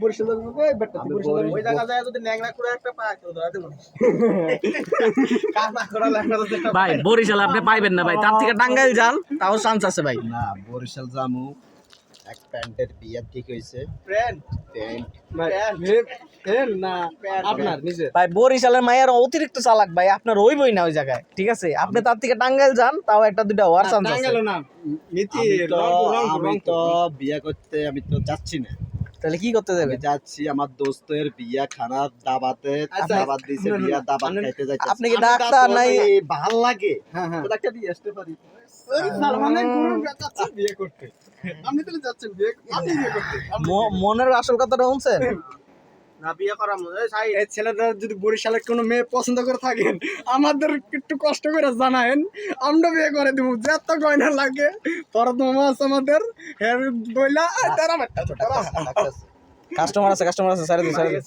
বরিশাল যাবো এই বেটা তুই বরিশাল ওই জায়গা যায় যদি ন্যাংরা করে একটা পায় তো ধরা দেব কামা করা লাগবে তো ভাই বরিশাল আপনি পাইবেন না ভাই, তার থেকে টাঙ্গাইল যান তাও চান্স আছে ভাই। না বরিশাল জামু এক প্যান্টের বিয়ে ঠিক হইছে ফ্রেন্ড প্যান্ট ভাই ফ্রেন্ড না আপনার নিজে ভাই বরিশালের মায়ের অতিরিক্ত চালাক ভাই, আপনার হইবই না ওই জায়গায়, ঠিক আছে? আপনি তার থেকে টাঙ্গাইল যান তাও একটা দুইটা হওয়ার চান্স আছে। টাঙ্গাইল না মিতি আমি তো বিয়ে করতে আমি তো যাচ্ছি না, তাহলে কি করতে যাবে? আমি যাচ্ছি আমার দোস্তের বিয়া খানার দাবাতে আচ্ছা, দাবাত দিছে বিয়া দাবাত খাইতে যাচ্ছি। আপনি কি ডাক্তার নাই? ভাল লাগে হ্যাঁ হ্যাঁ তো ডাক্তার দিয়ে আসতে পারি। মানে গুরুর যাচ্ছে বিয়ে করতে আপনি তাহলে যাচ্ছেন বিয়ে আপনি বিয়ে করতে মনের আসল কথাটা শুনছেন? না বিয়ে করা মনে হয় এই ছেলেটা যদি বরিশালের কোনো মেয়ে পছন্দ করে থাকেন আমাদের একটু কষ্ট করে জানায়েন, আমরা বিয়ে করে দেবো যত গয়না লাগে ফরদ মামা আছে আমাদের হের বইলা তারা বাট্টা ছোট কাস্টমার আছে সাইরে দিন সাইরে দিন।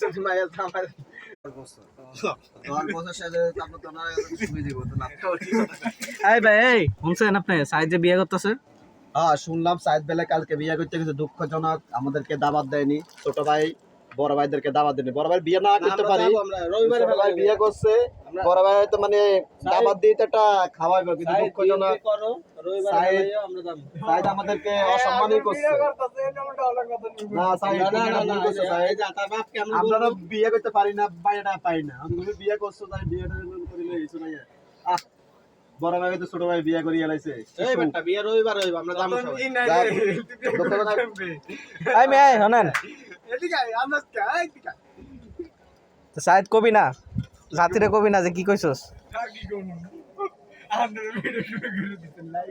এই ভাই এই শুনছেন আপনি সাইজে বিয়ে করতেছে? হ্যাঁ শুনলাম সাইদ বেলা কালকে বিয়ে করতে গেছে, দুঃখজনক আমাদেরকে দাবাত দেয়নি। ছোট ভাই বড় ভাইদেরকে দাবাত দেয়নি, বড় ভাই বিয়ে না করতে পারি, রবিবারে ছোট ভাই বিয়ে করছে, বড় ভাই হয়তো মানে দাবাত দিয়ে তো একটা খাওয়াইবে, কিন্তু দুঃখজনক সাইদ আমাদেরকে অসম্মানই করছে। না সাইদ ভুল করছে, সাইদ আমরা বিয়ে করতে পারি না, বাইটা পাই না, তুমি বিয়ে করছো তাই বিয়েটা করিলে কিছু নাই। বড় ভাই তো ছোট ভাই বিয়ে করিয়ে লাইছে। এই বেটা বিয়ে রবিবার হইব আমরা যাবো সবাই এই মেয়ে শুনেন, এদিকে আয় আমরা এদিকে তো সাইদ কবি না, জাতিরে কবি না যে কি কইছস? কি করব আমরা ভিডিও শুরু করে দিতেন লাইভ